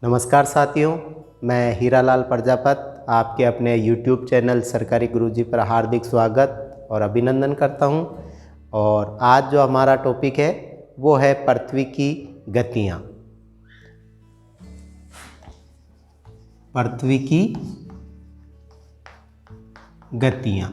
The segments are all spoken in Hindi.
नमस्कार साथियों, मैं हीरालाल प्रजापत आपके अपने YouTube चैनल सरकारी गुरुजी पर हार्दिक स्वागत और अभिनंदन करता हूं। और आज जो हमारा टॉपिक है वो है पृथ्वी की गतियां। पृथ्वी की गतियां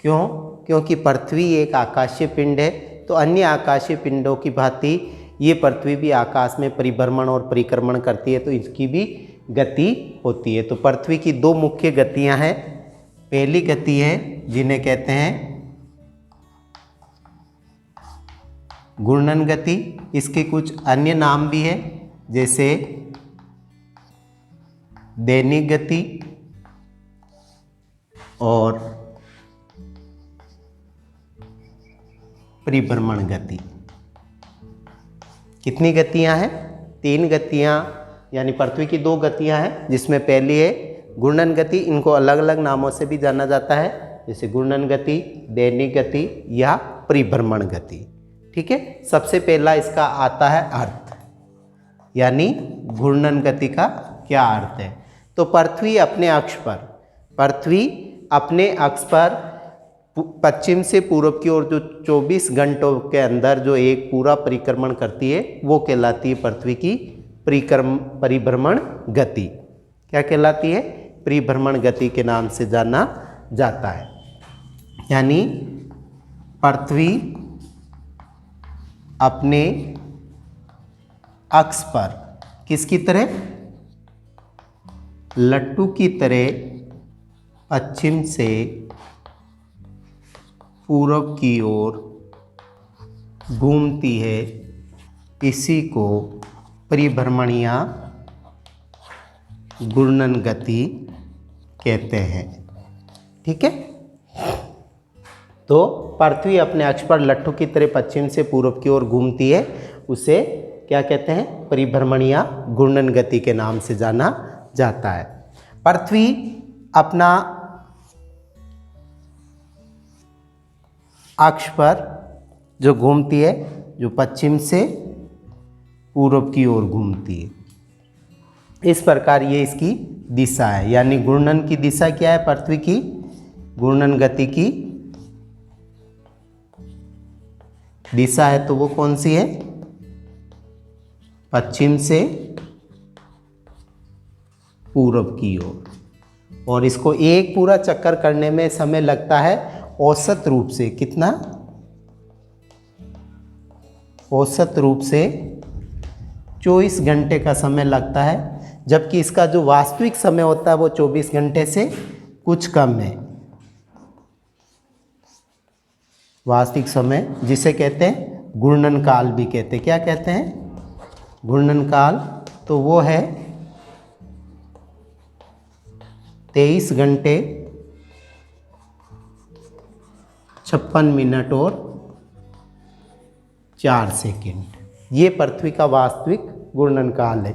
क्योंकि पृथ्वी एक आकाशीय पिंड है, तो अन्य आकाशीय पिंडों की भांति ये पृथ्वी भी आकाश में परिभ्रमण और परिक्रमण करती है, तो इसकी भी गति होती है। तो पृथ्वी की दो मुख्य गतियां हैं। पहली गति है जिन्हें कहते हैं घूर्णन गति। इसके कुछ अन्य नाम भी हैं, जैसे दैनिक गति और परिभ्रमण गति। कितनी गतियां हैं? 3 गतियां, यानी पृथ्वी की 2 गतियां हैं, जिसमें पहली है घूर्णन गति। इनको अलग अलग नामों से भी जाना जाता है, जैसे घूर्णन गति, दैनिक गति या परिभ्रमण गति। ठीक है, सबसे पहला इसका आता है अर्थ, यानी घूर्णन गति का क्या अर्थ है। तो पृथ्वी अपने अक्ष पर पश्चिम से पूर्व की ओर जो 24 घंटों के अंदर जो एक पूरा परिक्रमण करती है वो कहलाती है पृथ्वी की परिभ्रमण गति। क्या कहलाती है? परिभ्रमण गति के नाम से जाना जाता है। यानी पृथ्वी अपने अक्ष पर किसकी तरह? लट्टू की तरह पश्चिम से पूरब की ओर घूमती है। इसी को परिभ्रमण या घूर्णन गति कहते हैं। ठीक है, तो पृथ्वी अपने अक्ष पर लट्टू की तरह पश्चिम से पूरब की ओर घूमती है, उसे क्या कहते हैं? परिभ्रमण या घूर्णन गति के नाम से जाना जाता है। पृथ्वी अपना अक्ष पर जो घूमती है, जो पश्चिम से पूरब की ओर घूमती है, इस प्रकार ये इसकी दिशा है। यानी घूर्णन की दिशा क्या है? पृथ्वी की घूर्णन गति की दिशा है, तो वो कौन सी है? पश्चिम से पूरब की ओर। और इसको एक पूरा चक्कर करने में समय लगता है औसत रूप से कितना? औसत रूप से 24 घंटे का समय लगता है, जबकि इसका जो वास्तविक समय होता है वो 24 घंटे से कुछ कम है। वास्तविक समय जिसे कहते हैं घूर्णन काल भी कहते हैं। क्या कहते हैं? घूर्णन काल। तो वो है 23 घंटे 56 मिनट और 4 सेकंड। ये पृथ्वी का वास्तविक घूर्णन काल है,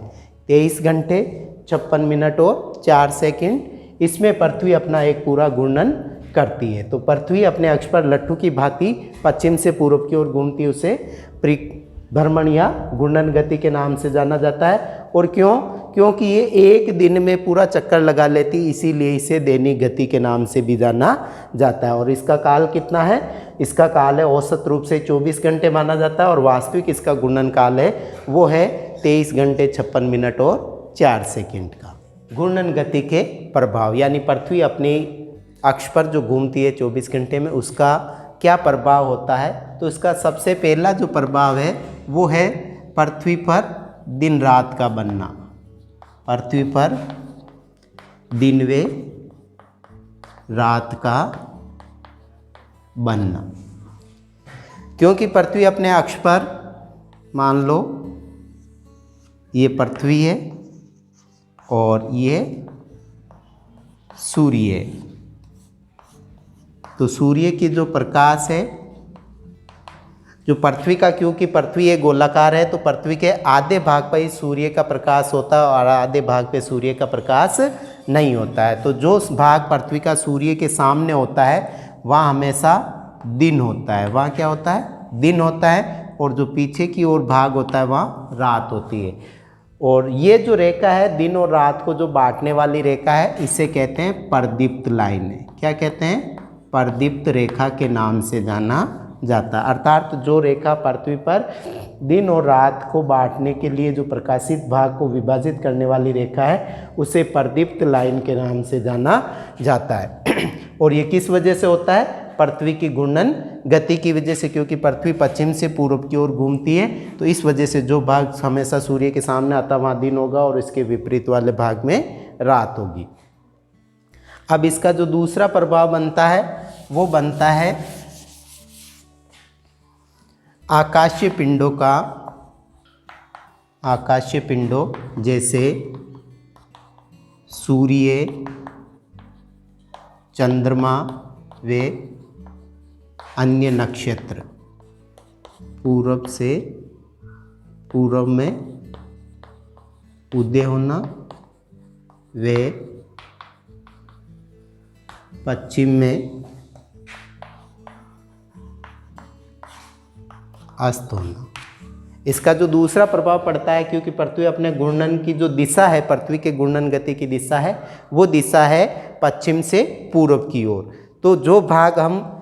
23 घंटे 56 मिनट और 4 सेकंड। इसमें पृथ्वी अपना एक पूरा घूर्णन करती है। तो पृथ्वी अपने अक्ष पर लट्टू की भांति पश्चिम से पूर्व की ओर घूमती है, उसे परिभ्रमण या घूर्णन गति के नाम से जाना जाता है। और क्योंकि ये एक दिन में पूरा चक्कर लगा लेती, इसीलिए इसे दैनिक गति के नाम से भी जाना जाता है। और इसका काल कितना है? इसका काल है औसत रूप से 24 घंटे माना जाता है, और वास्तविक इसका घूर्णन काल है वो है 23 घंटे 56 मिनट और 4 सेकंड का। घूर्णन गति के प्रभाव, यानी पृथ्वी अपनी अक्ष पर जो घूमती है 24 घंटे में, उसका क्या प्रभाव होता है? तो इसका सबसे पहला जो प्रभाव है वो है पृथ्वी पर दिन रात का बनना। पृथ्वी पर दिन व रात का बनना। क्योंकि पृथ्वी अपने अक्ष पर, मान लो ये पृथ्वी है और ये सूर्य है, तो सूर्य की जो प्रकाश है, जो पृथ्वी का, क्योंकि पृथ्वी एक गोलाकार है, तो पृथ्वी के आधे भाग पर ही सूर्य का प्रकाश होता है और आधे भाग पे सूर्य का प्रकाश नहीं होता है। तो जो भाग पृथ्वी का सूर्य के सामने होता है वहाँ हमेशा दिन होता है, वहाँ क्या होता है, दिन होता है, और जो पीछे की ओर भाग होता है वहाँ रात होती है। और ये जो रेखा है दिन और रात को जो बांटने वाली रेखा है इसे कहते हैं प्रदीप्त लाइन है। क्या कहते हैं, प्रदीप्त रेखा के नाम से जाना जाता है। अर्थात जो रेखा पृथ्वी पर दिन और रात को बांटने के लिए जो प्रकाशित भाग को विभाजित करने वाली रेखा है उसे प्रदीप्त लाइन के नाम से जाना जाता है। और ये किस वजह से होता है, पृथ्वी की घूर्णन गति की वजह से, क्योंकि पृथ्वी पश्चिम से पूर्व की ओर घूमती है, तो इस वजह से जो भाग हमेशा सूर्य के सामने आता वहाँ दिन होगा और इसके विपरीत वाले भाग में रात होगी। अब इसका जो दूसरा प्रभाव बनता है वो बनता है आकाशीय पिंडों का, आकाशीय पिंडों जैसे सूर्य, चंद्रमा वे अन्य नक्षत्र पूरब से, पूरब में उदय होना वे पश्चिम में अस्त होना। इसका जो दूसरा प्रभाव पड़ता है, क्योंकि पृथ्वी अपने घूर्णन की जो दिशा है, पृथ्वी के घूर्णन गति की दिशा है, वो दिशा है पश्चिम से पूर्व की ओर। तो जो भाग हम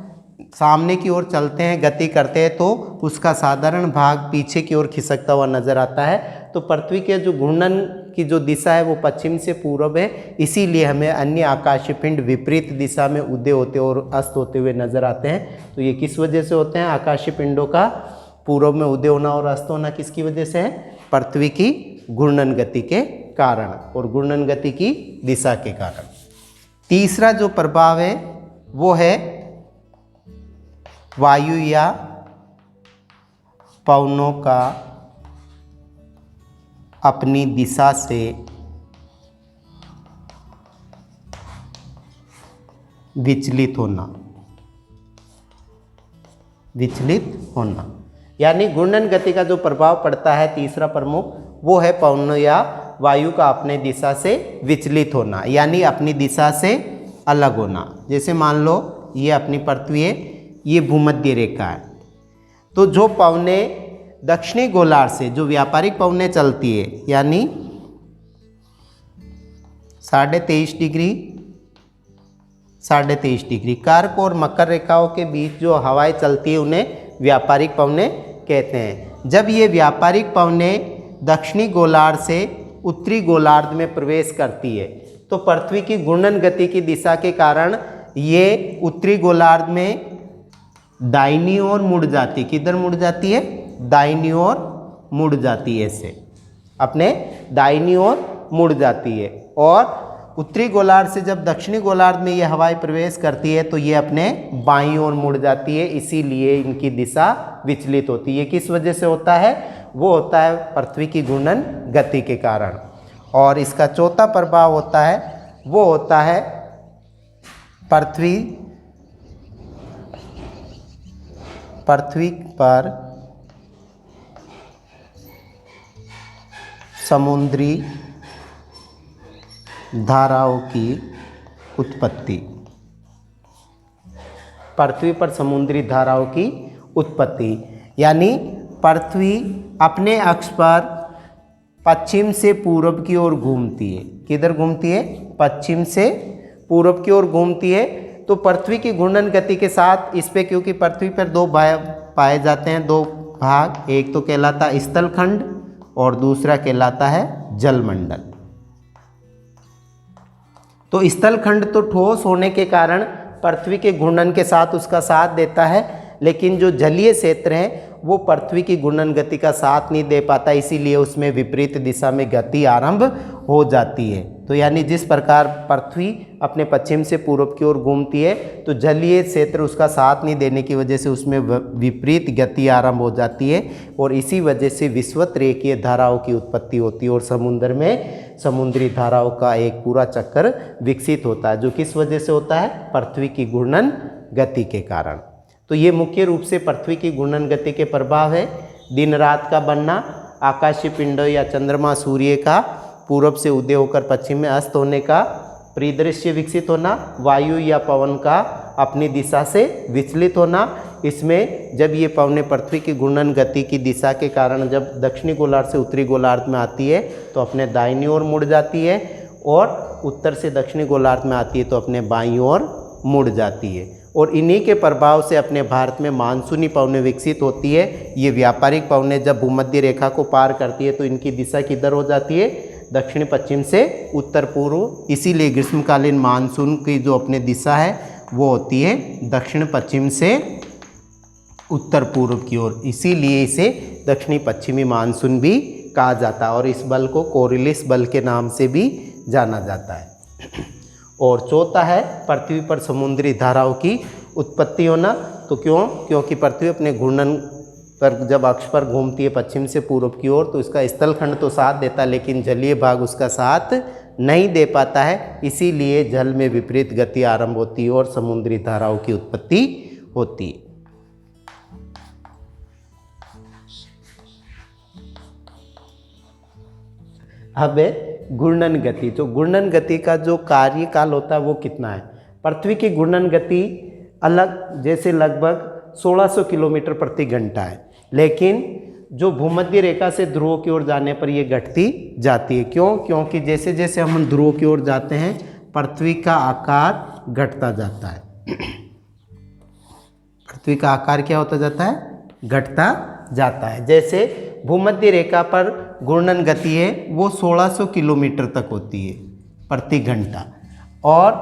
सामने की ओर चलते हैं, गति करते हैं, तो उसका साधारण भाग पीछे की ओर खिसकता हुआ नजर आता है। तो पृथ्वी के जो घूर्णन की जो दिशा है वो पश्चिम से पूर्व है, इसीलिए हमें अन्य आकाशीय पिंड विपरीत दिशा में उदय होते और अस्त होते हुए नजर आते हैं। तो ये किस वजह से होते हैं, आकाशीय पिंडों का पूर्व में उदय होना और अस्त होना किसकी वजह से है, पृथ्वी की घूर्णन गति के कारण और घूर्णन गति की दिशा के कारण। तीसरा जो प्रभाव है वो है वायु या पवनों का अपनी दिशा से विचलित होना, विचलित होना। यानी घूर्णन गति का जो प्रभाव पड़ता है तीसरा प्रमुख, वो है पवन या वायु का अपने दिशा से विचलित होना, यानी अपनी दिशा से अलग होना। जैसे मान लो ये अपनी पृथ्वी है, ये भूमध्य रेखा है, तो जो पवनें दक्षिणी गोलार्ध से, जो व्यापारिक पवनें चलती है, यानी 23.5 डिग्री 23.5 डिग्री कारक और मकर रेखाओं के बीच जो हवाएं चलती है उन्हें व्यापारिक पवनें कहते हैं। जब ये व्यापारिक पवनें दक्षिणी गोलार्ध से उत्तरी गोलार्ध में प्रवेश करती है तो पृथ्वी की घूर्णन गति की दिशा के कारण ये उत्तरी गोलार्ध में दाहिनी ओर मुड़ जाती है। किधर मुड़ जाती है, दाहिनी ओर मुड़ जाती है, ऐसे अपने दाहिनी ओर मुड़ जाती है। और उत्तरी गोलार्ध से जब दक्षिणी गोलार्ध में ये हवाएं प्रवेश करती है तो ये अपने बाईं ओर मुड़ जाती है, इसीलिए इनकी दिशा विचलित होती है। किस वजह से होता है, वो होता है पृथ्वी की घूर्णन गति के कारण। और इसका चौथा प्रभाव होता है, वो होता है पृथ्वी पर समुद्री धाराओं की उत्पत्ति, पृथ्वी पर समुद्री धाराओं की उत्पत्ति। यानी पृथ्वी अपने अक्ष पर पश्चिम से पूर्व की ओर घूमती है। किधर घूमती है, पश्चिम से पूर्व की ओर घूमती है। तो पृथ्वी की घूर्णन गति के साथ इस पे, क्योंकि पृथ्वी पर दो पाए जाते हैं, दो भाग, एक तो कहलाता है स्थलखंड और दूसरा कहलाता है जलमंडल। तो स्थलखंड तो ठोस होने के कारण पृथ्वी के घूर्णन के साथ उसका साथ देता है, लेकिन जो जलीय क्षेत्र है वो पृथ्वी की घूर्णन गति का साथ नहीं दे पाता, इसीलिए उसमें विपरीत दिशा में गति आरंभ हो जाती है। तो यानी जिस प्रकार पृथ्वी अपने पश्चिम से पूर्व की ओर घूमती है तो जलीय क्षेत्र उसका साथ नहीं देने की वजह से उसमें विपरीत गति आरंभ हो जाती है और इसी वजह से विषुवत रेखीय धाराओं की उत्पत्ति होती है और समुद्र में समुद्री धाराओं का एक पूरा चक्कर विकसित होता है, जो किस वजह से होता है, पृथ्वी की घूर्णन गति के कारण। तो ये मुख्य रूप से पृथ्वी की घूर्णन गति के प्रभाव है। दिन रात का बनना, आकाशीय पिंडों या चंद्रमा सूर्य का पूर्व से उदय होकर पश्चिम में अस्त होने का, परिदृश्य विकसित होना, वायु या पवन का अपनी दिशा से विचलित होना। इसमें जब ये पवनें पृथ्वी की घूर्णन गति की दिशा के कारण जब दक्षिणी गोलार्ध से उत्तरी गोलार्ध में आती है तो अपने दाहिनी ओर मुड़ जाती है, और उत्तर से दक्षिणी गोलार्ध में आती है तो अपने बाईं ओर मुड़ जाती है। और इन्हीं के प्रभाव से अपने भारत में मानसूनी पवनें विकसित होती है। ये व्यापारिक पवनें जब भूमध्य रेखा को पार करती है तो इनकी दिशा किधर हो जाती है, दक्षिण पश्चिम से उत्तर पूर्व। इसीलिए ग्रीष्मकालीन मानसून की जो अपनी दिशा है वो होती है दक्षिण पश्चिम से उत्तर पूर्व की ओर, इसीलिए इसे दक्षिणी पश्चिमी मानसून भी कहा जाता है। और इस बल को कोरिलिस बल के नाम से भी जाना जाता है। और चौथा है पृथ्वी पर समुद्री धाराओं की उत्पत्ति होना। तो क्योंकि पृथ्वी अपने घूर्णन पर जब अक्ष पर घूमती है पश्चिम से पूर्व की ओर तो इसका स्थलखंड तो साथ देता है लेकिन जलीय भाग उसका साथ नहीं दे पाता है, इसीलिए जल में विपरीत गति आरंभ होती है और समुद्री धाराओं की उत्पत्ति होती है। अब घूर्णन गति, तो घूर्णन गति का जो कार्यकाल होता है वो कितना है। पृथ्वी की घूर्णन गति अलग जैसे लगभग 1600 किलोमीटर प्रति घंटा है, लेकिन जो भूमध्य रेखा से ध्रुवों की ओर जाने पर ये घटती जाती है। क्योंकि जैसे जैसे हम ध्रुवों की ओर जाते हैं पृथ्वी का आकार घटता जाता है। पृथ्वी का आकार क्या होता जाता है, घटता जाता है। जैसे भूमध्य रेखा पर घूर्णन गति है वो 1600 किलोमीटर तक होती है प्रति घंटा, और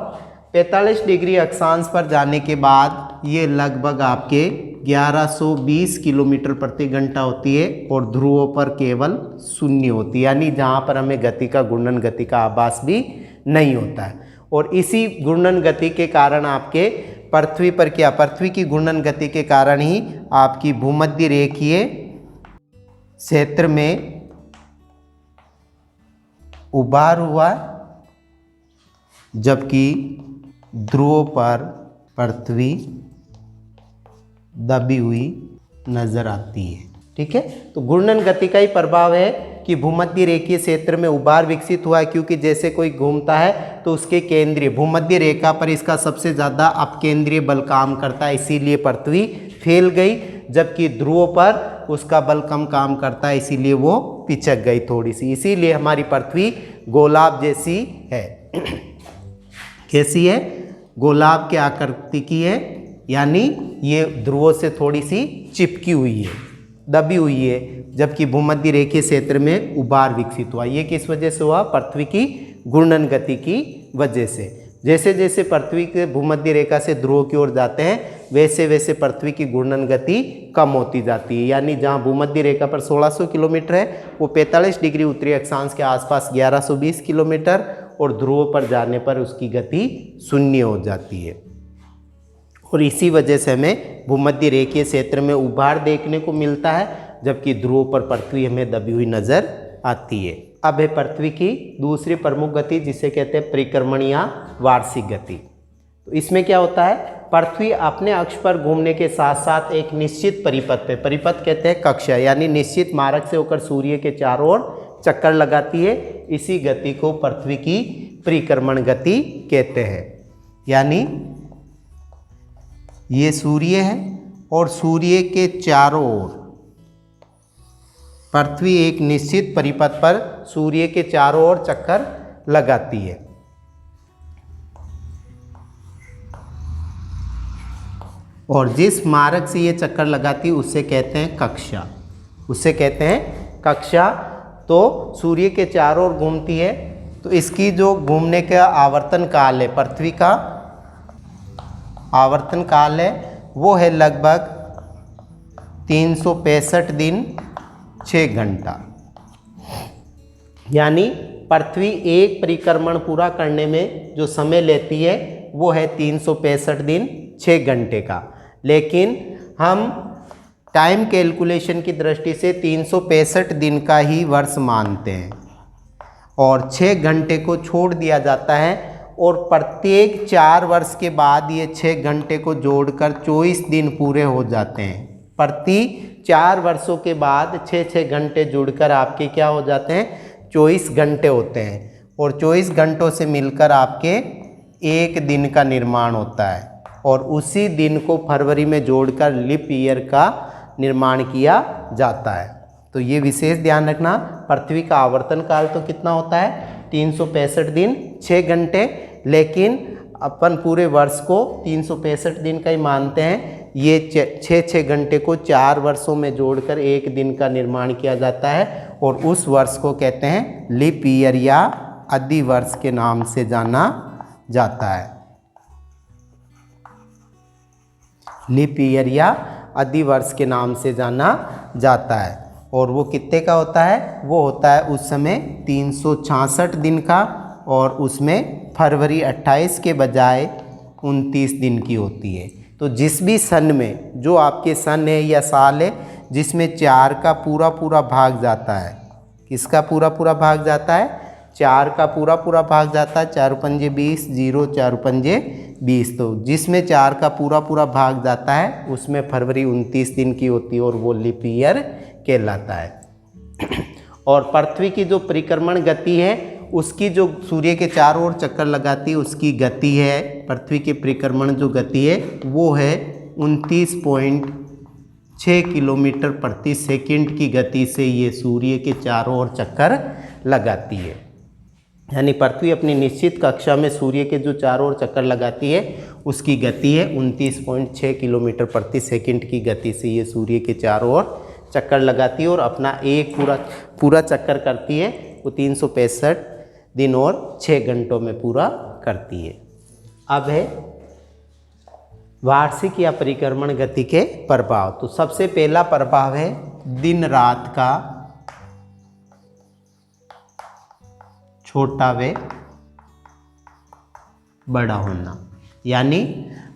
45 डिग्री अक्षांश पर जाने के बाद ये लगभग आपके 1120 किलोमीटर प्रति घंटा होती है, और ध्रुवों पर केवल 0 होती है, यानी जहाँ पर हमें गति का घूर्णन गति का आभास भी नहीं होता है। और इसी घूर्णन गति के कारण आपके पृथ्वी पर क्या, पृथ्वी की घूर्णन गति के कारण ही आपकी भूमध्य रेखीय क्षेत्र में उभार हुआ, जबकि ध्रुवों पर पृथ्वी दबी हुई नजर आती है। ठीक है, तो घूर्णन गति का ही प्रभाव है कि भूमध्य रेखीय क्षेत्र में उभार विकसित हुआ है, क्योंकि जैसे कोई घूमता है तो उसके केंद्रीय भूमध्य रेखा पर इसका सबसे ज़्यादा अपकेंद्रीय बल काम करता है, इसीलिए पृथ्वी फैल गई, जबकि ध्रुवों पर उसका बल कम काम करता है, इसीलिए वो पिचक गई थोड़ी सी। इसीलिए हमारी पृथ्वी गोलाब जैसी है। कैसी है, गोलाब के आकृति की है, यानी ये ध्रुवों से थोड़ी सी चिपकी हुई है, दबी हुई है, जबकि भूमध्य रेखीय क्षेत्र में उभार विकसित हुआ। ये किस वजह से हुआ, पृथ्वी की घूर्णन गति की वजह से। जैसे जैसे पृथ्वी के भूमध्य रेखा से ध्रुवों की ओर जाते हैं वैसे वैसे पृथ्वी की घूर्णन गति कम होती जाती है, यानी जहाँ भूमध्य रेखा पर 1600 किलोमीटर है वो 45 डिग्री उत्तरी अक्षांश के आसपास 1120 किलोमीटर, और ध्रुवों पर जाने पर उसकी गति 0 हो जाती है। और इसी वजह से हमें भूमध्य रेखीय क्षेत्र में उभार देखने को मिलता है, जबकि ध्रुवों पर पृथ्वी हमें दबी हुई नजर आती है। अब है पृथ्वी की दूसरी प्रमुख गति, जिसे कहते हैं परिक्रमण या वार्षिक गति। तो इसमें क्या होता है, पृथ्वी अपने अक्ष पर घूमने के साथ साथ एक निश्चित परिपथ पे, परिपथ कहते हैं कक्षा, यानी निश्चित मार्ग से होकर सूर्य के चारों ओर चक्कर लगाती है। इसी गति को पृथ्वी की परिक्रमण गति कहते हैं। यानी ये सूर्य है और सूर्य के चारों ओर पृथ्वी एक निश्चित परिपथ पर सूर्य के चारों ओर चक्कर लगाती है। और जिस मार्ग से ये चक्कर लगाती है उसे कहते हैं कक्षा, उसे कहते हैं कक्षा। तो सूर्य के चारों ओर घूमती है, तो इसकी जो घूमने का आवर्तन काल है, पृथ्वी का आवर्तन काल है, वो है लगभग 365 दिन 6 घंटा। यानी पृथ्वी एक परिक्रमण पूरा करने में जो समय लेती है वो है 365 दिन 6 घंटे का, लेकिन हम टाइम कैलकुलेशन की दृष्टि से 365 दिन का ही वर्ष मानते हैं, और 6 घंटे को छोड़ दिया जाता है, और प्रत्येक 4 वर्ष के बाद ये 6 घंटे को जोड़कर 24 दिन पूरे हो जाते हैं। प्रति 4 वर्षों के बाद 6-6 घंटे जुड़कर आपके क्या हो जाते हैं, 24 घंटे होते हैं। और 24 घंटों से मिलकर आपके एक दिन का निर्माण होता है और उसी दिन को फरवरी में जोड़कर लीप ईयर का निर्माण किया जाता है। तो ये विशेष ध्यान रखना। पृथ्वी का आवर्तन काल तो कितना होता है 365 दिन 6 घंटे, लेकिन अपन पूरे वर्ष को 365 दिन का ही मानते हैं। ये 6 घंटे को 4 वर्षों में जोड़कर एक दिन का निर्माण किया जाता है और उस वर्ष को कहते हैं लीप ईयर या अधिवर्ष के नाम से जाना जाता है। लीप ईयर या अधिवर्ष के नाम से जाना जाता है। और वो कितने का होता है? वो होता है उस समय 366 दिन का और उसमें फरवरी 28 के बजाय 29 दिन की होती है। तो जिस भी सन में, जो आपके सन है या साल है जिसमें 4 का पूरा पूरा भाग जाता है, किसका पूरा पूरा भाग जाता है? 4 का पूरा पूरा भाग जाता है। 4 पंजे 20, 0 4 पंजे 20। तो जिसमें 4 का पूरा पूरा भाग जाता है उसमें फरवरी 29 दिन की होती है और वो लीप ईयर कहलाता है। और पृथ्वी की जो परिक्रमण गति है उसकी, जो सूर्य के चारों ओर चक्कर लगाती है उसकी गति है, पृथ्वी के परिक्रमण जो गति है वो है 29.6 किलोमीटर प्रति सेकंड की गति से ये सूर्य के चारों ओर चक्कर लगाती है। यानी पृथ्वी अपनी निश्चित कक्षा में सूर्य के जो चारों ओर चक्कर लगाती है उसकी गति है 29.6 किलोमीटर प्रति सेकंड की गति से ये सूर्य के चारों ओर चक्कर लगाती है और अपना एक पूरा चक्कर करती है। वो 365 दिन और 6 घंटों में पूरा करती है। अब है वार्षिक या परिक्रमण गति के प्रभाव। तो सबसे पहला प्रभाव है दिन रात का छोटा व बड़ा होना। यानी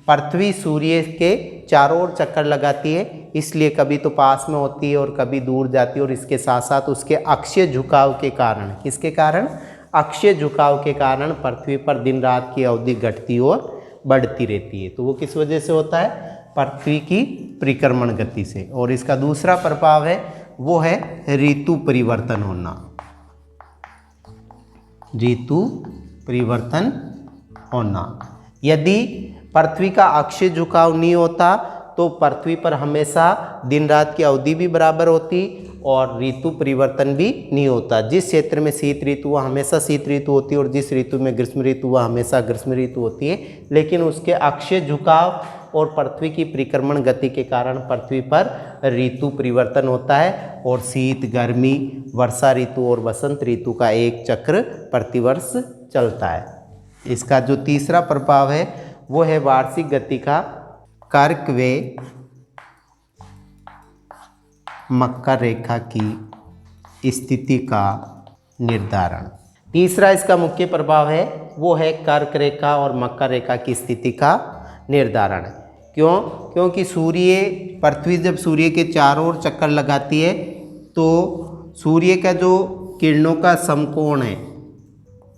पृथ्वी सूर्य के चारों ओर चक्कर लगाती है, इसलिए कभी तो पास में होती है और कभी दूर जाती है और इसके साथ साथ उसके अक्षीय झुकाव के कारण, किसके कारण? अक्षीय झुकाव के कारण पृथ्वी पर दिन रात की अवधि घटती और बढ़ती रहती है। तो वो किस वजह से होता है? पृथ्वी की परिक्रमण गति से। और इसका दूसरा प्रभाव है वो है ऋतु परिवर्तन होना। ऋतु परिवर्तन होना। यदि पृथ्वी का अक्षीय झुकाव नहीं होता तो पृथ्वी पर हमेशा दिन रात की अवधि भी बराबर होती और ऋतु परिवर्तन भी नहीं होता। जिस क्षेत्र में शीत ऋतु वह हमेशा शीत ऋतु होती है और जिस ऋतु में ग्रीष्म ऋतु वह हमेशा ग्रीष्म ऋतु होती है। लेकिन उसके अक्षीय झुकाव और पृथ्वी की परिक्रमण गति के कारण पृथ्वी पर ऋतु परिवर्तन होता है और शीत, गर्मी, वर्षा ऋतु और वसंत ऋतु का एक चक्र प्रतिवर्ष चलता है। इसका जो तीसरा प्रभाव है वो है वार्षिक गति का कर्क व मकर रेखा की स्थिति का निर्धारण। तीसरा इसका मुख्य प्रभाव है वो है कर्क रेखा और मकर रेखा की स्थिति का निर्धारण। क्यों? क्योंकि पृथ्वी जब सूर्य के चारों ओर चक्कर लगाती है तो सूर्य का जो किरणों का समकोण है,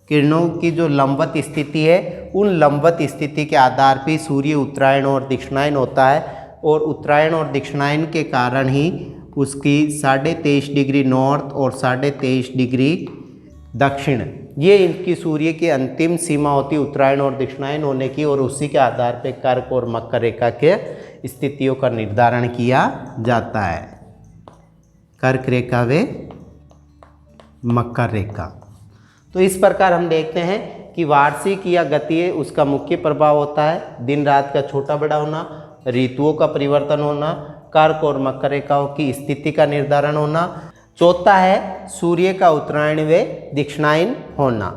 किरणों की जो लंबवत स्थिति है, उन लंबवत स्थिति के आधार पर सूर्य उत्तरायण और दक्षिणायन होता है और उत्तरायण और दक्षिणायन के कारण ही उसकी 23.5 डिग्री नॉर्थ और 23.5 डिग्री दक्षिण, ये इनकी सूर्य की अंतिम सीमा होती है उत्तरायण और दक्षिणायन होने की। और उसी के आधार पर कर्क और मकर रेखा के स्थितियों का निर्धारण किया जाता है। कर्क रेखा व मकर रेखा। तो इस प्रकार हम देखते हैं कि वार्षिक या गति उसका मुख्य प्रभाव होता है दिन रात का छोटा बड़ा होना, ऋतुओं का परिवर्तन होना, कर्क और मकर रेखाओं की स्थिति का निर्धारण होना। चौथा है सूर्य का उत्तरायण व दक्षिणायन होना।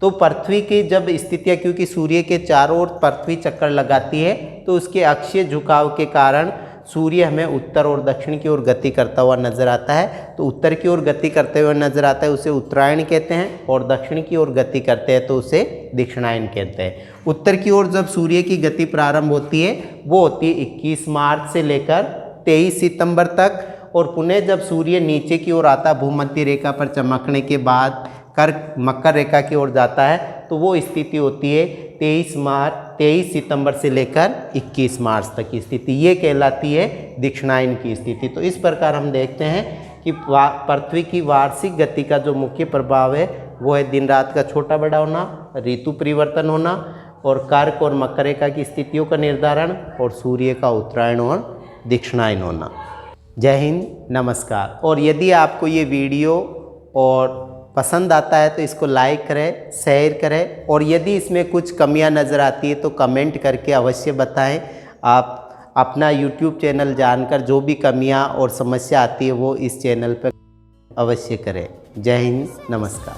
तो पृथ्वी की जब स्थितियाँ, क्योंकि सूर्य के चारों ओर पृथ्वी चक्कर लगाती है तो उसके अक्षीय झुकाव के कारण सूर्य हमें उत्तर और दक्षिण की ओर गति करता हुआ नजर आता है। तो उत्तर की ओर गति करते हुए नजर आता है उसे उत्तरायण कहते हैं और दक्षिण की ओर गति करते हैं तो उसे दक्षिणायन कहते हैं। उत्तर की ओर जब सूर्य की गति प्रारंभ होती है वो होती है 21 मार्च से लेकर 23 सितंबर तक और पुनः जब सूर्य नीचे की ओर आता भूमध्य रेखा पर चमकने के बाद कर्क मकर रेखा की ओर जाता है तो वो स्थिति होती है 23 सितंबर से लेकर 21 मार्च तक की स्थिति। ये कहलाती है दक्षिणायन की स्थिति। तो इस प्रकार हम देखते हैं कि पृथ्वी की वार्षिक गति का जो मुख्य प्रभाव है वो है दिन रात का छोटा बड़ा होना, ऋतु परिवर्तन होना और कर्क और मकर रेखा की स्थितियों का निर्धारण और सूर्य का उत्तरायण और दक्षिणायन होना। जय हिंद, नमस्कार। और यदि आपको ये वीडियो और पसंद आता है तो इसको लाइक करें, शेयर करें और यदि इसमें कुछ कमियां नज़र आती है तो कमेंट करके अवश्य बताएं। आप अपना YouTube चैनल जानकर जो भी कमियां और समस्या आती है वो इस चैनल पर अवश्य करें। जय हिंद, नमस्कार।